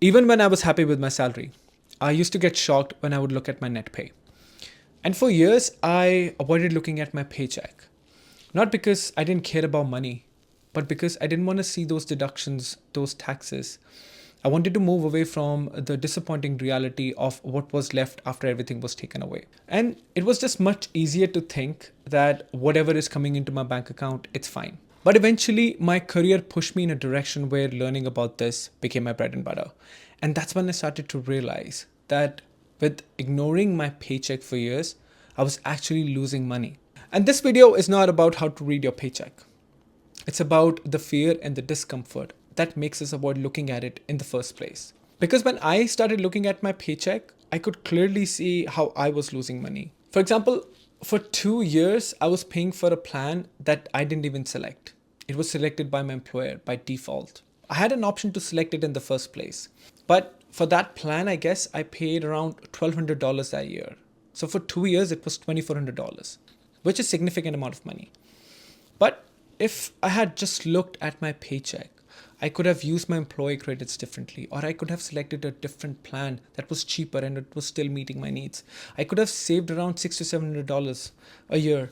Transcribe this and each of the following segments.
Even when I was happy with my salary, I used to get shocked when I would look at my net pay. And for years, I avoided looking at my paycheck. Not because I didn't care about money, but because I didn't want to see those deductions, those taxes. I wanted to move away from the disappointing reality of what was left after everything was taken away. And it was just much easier to think that whatever is coming into my bank account, it's fine. But eventually, my career pushed me in a direction where learning about this became my bread and butter. And that's when I started to realize that with ignoring my paycheck for years, I was actually losing money. And this video is not about how to read your paycheck. It's about the fear and the discomfort that makes us avoid looking at it in the first place. Because when I started looking at my paycheck, I could clearly see how I was losing money. For example, for 2 years, I was paying for a plan that I didn't even select. It was selected by my employer by default. I had an option to select it in the first place. But for that plan, I guess I paid around $1,200 that year. So for 2 years, it was $2,400, which is a significant amount of money. But if I had just looked at my paycheck, I could have used my employee credits differently, or I could have selected a different plan that was cheaper and it was still meeting my needs. I could have saved around $600 to $700 a year.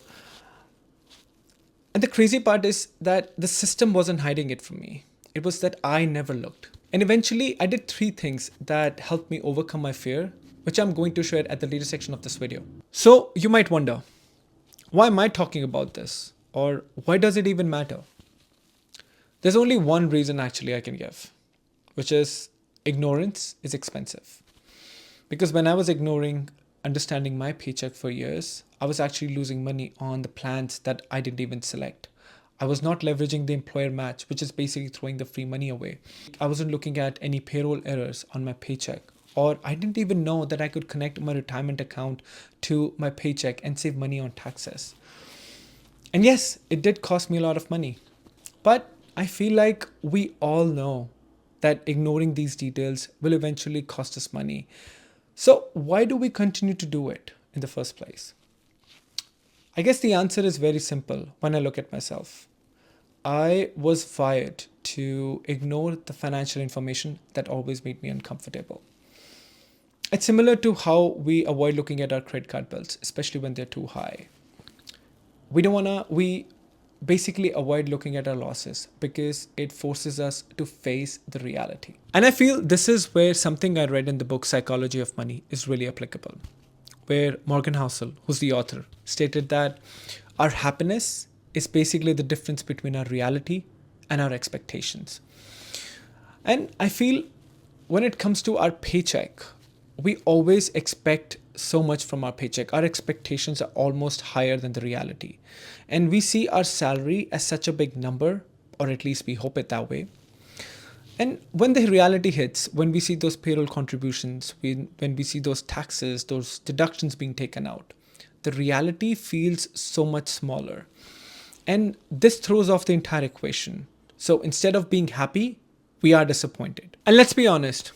And the crazy part is that the system wasn't hiding it from me. It was that I never looked. And eventually, I did 3 things that helped me overcome my fear, which I'm going to share at the later section of this video. So you might wonder, why am I talking about this? Or why does it even matter? There's only one reason actually I can give, which is ignorance is expensive. Because when I was ignoring understanding my paycheck for years, I was actually losing money on the plans that I didn't even select. I was not leveraging the employer match, which is basically throwing the free money away. I wasn't looking at any payroll errors on my paycheck. Or I didn't even know that I could connect my retirement account to my paycheck and save money on taxes. And yes, it did cost me a lot of money. But I feel like we all know that ignoring these details will eventually cost us money. So why do we continue to do it in the first place? I guess the answer is very simple when I look at myself. I was wired to ignore the financial information that always made me uncomfortable. It's similar to how we avoid looking at our credit card bills, especially when they're too high. We basically avoid looking at our losses because it forces us to face the reality. And I feel this is where something I read in the book Psychology of Money is really applicable, where Morgan Housel, who's the author, stated that our happiness is basically the difference between our reality and our expectations. And I feel when it comes to our paycheck, we always expect so much from our paycheck. Our expectations are almost higher than the reality. And we see our salary as such a big number, or at least we hope it that way. And when the reality hits, when we see those payroll contributions, when we see those taxes, those deductions being taken out, the reality feels so much smaller. And this throws off the entire equation. So instead of being happy, we are disappointed. And let's be honest,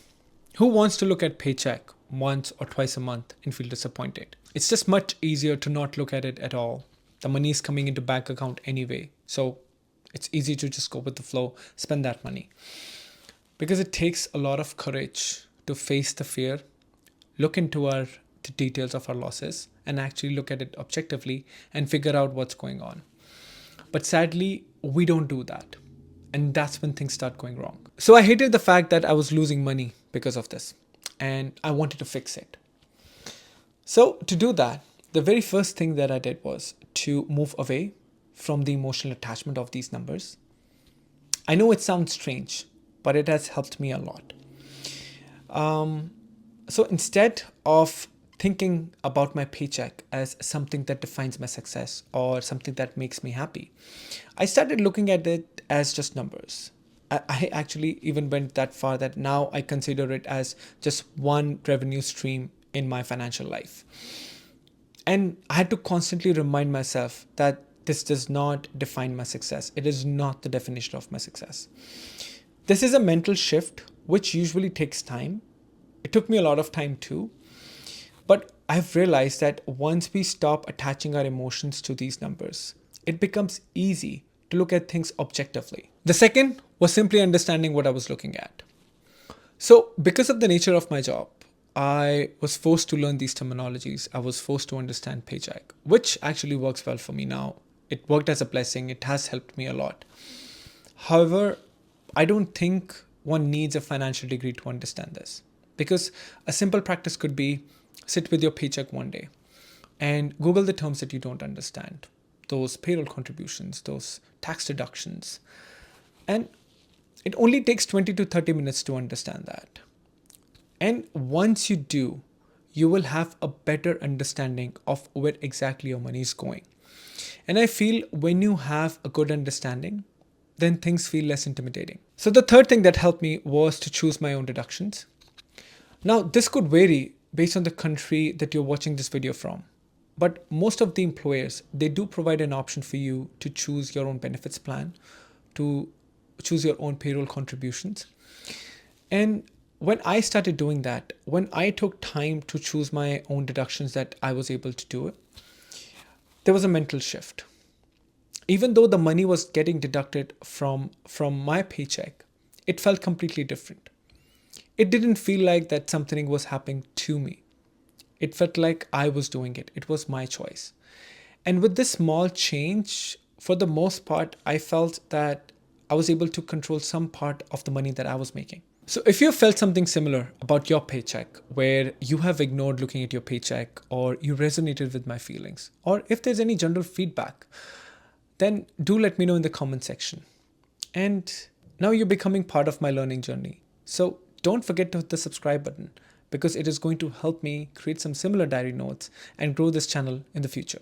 who wants to look at paycheck once or twice a month and feel disappointed? It's just much easier to not look at it at all. The money is coming into bank account anyway. So it's easy to just go with the flow, spend that money. Because it takes a lot of courage to face the fear, look into the details of our losses, and actually look at it objectively and figure out what's going on. But sadly, we don't do that. And that's when things start going wrong. So I hated the fact that I was losing money because of this. And I wanted to fix it. So to do that, the very first thing that I did was to move away from the emotional attachment of these numbers. I know it sounds strange, but it has helped me a lot. So instead of thinking about my paycheck as something that defines my success or something that makes me happy, I started looking at it as just numbers. I actually even went that far that now I consider it as just one revenue stream in my financial life. And I had to constantly remind myself that this does not define my success. It is not the definition of my success. This is a mental shift which usually takes time. It took me a lot of time too. But I've realized that once we stop attaching our emotions to these numbers, it becomes easy to look at things objectively. The second was simply understanding what I was looking at. So, because of the nature of my job, I was forced to learn these terminologies. I was forced to understand Paycheck, which actually works well for me now. It worked as a blessing, it has helped me a lot. However, I don't think one needs a financial degree to understand this, because a simple practice could be sit with your paycheck one day and Google the terms that you don't understand, those payroll contributions, those tax deductions. And it only takes 20 to 30 minutes to understand that. And once you do, you will have a better understanding of where exactly your money is going. And I feel when you have a good understanding, then things feel less intimidating. So the third thing that helped me was to choose my own deductions. Now, this could vary based on the country that you're watching this video from. But most of the employers, they do provide an option for you to choose your own benefits plan, to choose your own payroll contributions. And when I started doing that, when I took time to choose my own deductions that I was able to do it, there was a mental shift. Even though the money was getting deducted from my paycheck, it felt completely different. It didn't feel like that something was happening to me. It felt like I was doing it. It was my choice. And with this small change, for the most part, I felt that I was able to control some part of the money that I was making. So if you felt something similar about your paycheck, where you have ignored looking at your paycheck, or you resonated with my feelings, or if there's any general feedback, then do let me know in the comment section. And now you're becoming part of my learning journey. So don't forget to hit the subscribe button, because it is going to help me create some similar diary notes and grow this channel in the future.